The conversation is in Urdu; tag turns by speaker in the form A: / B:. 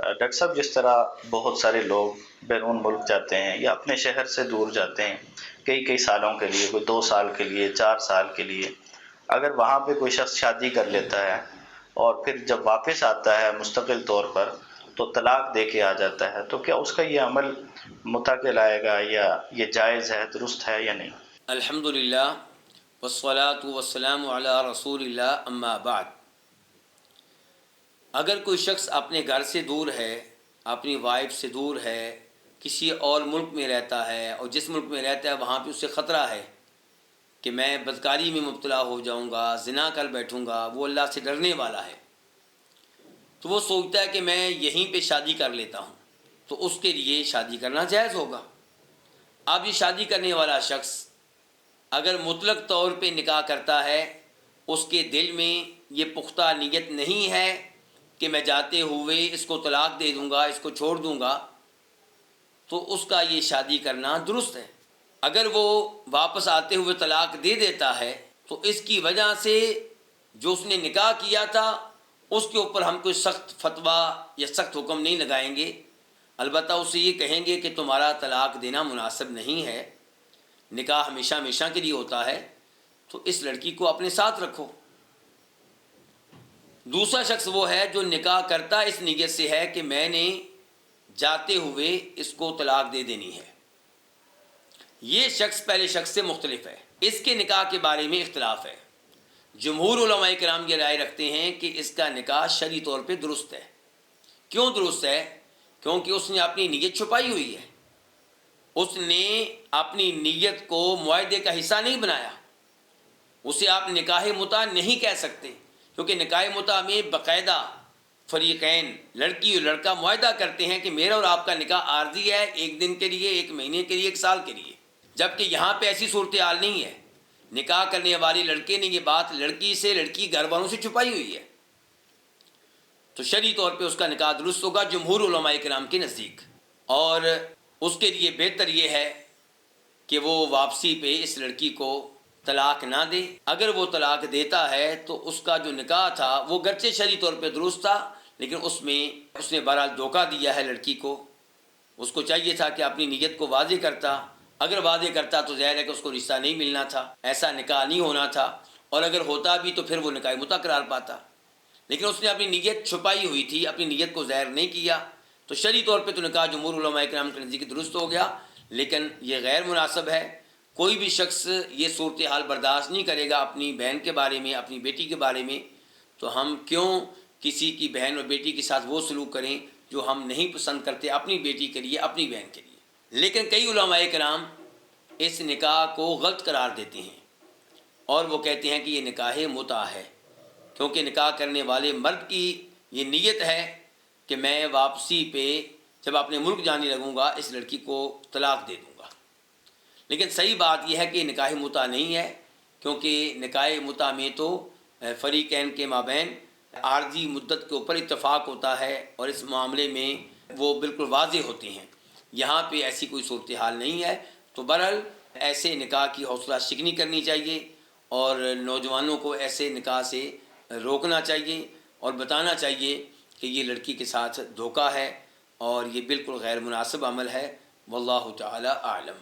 A: ڈاکٹر صاحب، جس طرح بہت سارے لوگ بیرون ملک جاتے ہیں یا اپنے شہر سے دور جاتے ہیں کئی کئی سالوں کے لیے، کوئی 2 سال کے لیے، 4 سال کے لیے، اگر وہاں پہ کوئی شخص شادی کر لیتا ہے اور پھر جب واپس آتا ہے مستقل طور پر تو طلاق دے کے آ جاتا ہے، تو کیا اس کا یہ عمل متع کہلائے گا یا یہ جائز ہے، درست ہے یا نہیں؟
B: الحمد للہ والصلاة والسلام علی رسول اللہ، اما بعد۔ اگر کوئی شخص اپنے گھر سے دور ہے، اپنی وائف سے دور ہے، کسی اور ملک میں رہتا ہے، اور جس ملک میں رہتا ہے وہاں پہ اس سے خطرہ ہے کہ میں بدکاری میں مبتلا ہو جاؤں گا، زنا کر بیٹھوں گا، وہ اللہ سے ڈرنے والا ہے، تو وہ سوچتا ہے کہ میں یہیں پہ شادی کر لیتا ہوں، تو اس کے لیے شادی کرنا جائز ہوگا۔ اب یہ شادی کرنے والا شخص اگر مطلق طور پہ نکاح کرتا ہے، اس کے دل میں یہ پختہ نیت نہیں ہے کہ میں جاتے ہوئے اس کو طلاق دے دوں گا، اس کو چھوڑ دوں گا، تو اس کا یہ شادی کرنا درست ہے۔ اگر وہ واپس آتے ہوئے طلاق دے دیتا ہے تو اس کی وجہ سے جو اس نے نکاح کیا تھا اس کے اوپر ہم کوئی سخت فتویٰ یا سخت حکم نہیں لگائیں گے، البتہ اسے یہ کہیں گے کہ تمہارا طلاق دینا مناسب نہیں ہے، نکاح ہمیشہ ہمیشہ کے لیے ہوتا ہے، تو اس لڑکی کو اپنے ساتھ رکھو۔ دوسرا شخص وہ ہے جو نکاح کرتا اس نیت سے ہے کہ میں نے جاتے ہوئے اس کو طلاق دے دینی ہے، یہ شخص پہلے شخص سے مختلف ہے، اس کے نکاح کے بارے میں اختلاف ہے۔ جمہور علماء کرام یہ رائے رکھتے ہیں کہ اس کا نکاح شرعی طور پہ درست ہے۔ کیوں درست ہے؟ کیونکہ اس نے اپنی نیت چھپائی ہوئی ہے، اس نے اپنی نیت کو معاہدے کا حصہ نہیں بنایا، اسے آپ نکاح متع نہیں کہہ سکتے، کیونکہ نکاح متع میں باقاعدہ فریقین، لڑکی اور لڑکا معاہدہ کرتے ہیں کہ میرا اور آپ کا نکاح عارضی ہے، 1 دن کے لیے، 1 مہینے کے لیے، 1 سال کے لیے، جبکہ یہاں پہ ایسی صورتحال نہیں ہے۔ نکاح کرنے والے لڑکے نے یہ بات لڑکی سے، لڑکی گھر والوں سے چھپائی ہوئی ہے، تو شرعی طور پہ اس کا نکاح درست ہوگا جمہور علماء کرام کے نزدیک، اور اس کے لیے بہتر یہ ہے کہ وہ واپسی پہ اس لڑکی کو طلاق نہ دے۔ اگر وہ طلاق دیتا ہے تو اس کا جو نکاح تھا وہ گرچہ شرعی طور پہ درست تھا، لیکن اس میں اس نے بہرحال دھوکہ دیا ہے لڑکی کو۔ اس کو چاہیے تھا کہ اپنی نیت کو واضح کرتا، اگر واضح کرتا تو ظاہر ہے کہ اس کو رشتہ نہیں ملنا تھا، ایسا نکاح نہیں ہونا تھا، اور اگر ہوتا بھی تو پھر وہ نکاح متع قرار پاتا، لیکن اس نے اپنی نیت چھپائی ہوئی تھی، اپنی نیت کو ظاہر نہیں کیا، تو شرعی طور پہ تو نکاح جمہور علماء کرام کے نزدیک درست ہو گیا، لیکن یہ غیر مناسب ہے۔ کوئی بھی شخص یہ صورتحال برداشت نہیں کرے گا اپنی بہن کے بارے میں، اپنی بیٹی کے بارے میں، تو ہم کیوں کسی کی بہن اور بیٹی کے ساتھ وہ سلوک کریں جو ہم نہیں پسند کرتے اپنی بیٹی کے لیے، اپنی بہن کے لیے۔ لیکن کئی علماء کرام اس نکاح کو غلط قرار دیتے ہیں اور وہ کہتے ہیں کہ یہ نکاح متع ہے، کیونکہ نکاح کرنے والے مرد کی یہ نیت ہے کہ میں واپسی پہ جب اپنے ملک جانے لگوں گا اس لڑکی کو طلاق دے دوں گا، لیکن صحیح بات یہ ہے کہ نکاح متع نہیں ہے، کیونکہ نکاح متع میں تو فریقین کے مابین عارضی مدت کے اوپر اتفاق ہوتا ہے اور اس معاملے میں وہ بالکل واضح ہوتے ہیں، یہاں پہ ایسی کوئی صورتحال نہیں ہے، تو بہرحال ایسے نکاح کی حوصلہ شکنی کرنی چاہیے اور نوجوانوں کو ایسے نکاح سے روکنا چاہیے اور بتانا چاہیے کہ یہ لڑکی کے ساتھ دھوکہ ہے اور یہ بالکل غیر مناسب عمل ہے، واللہ تعالی اعلم۔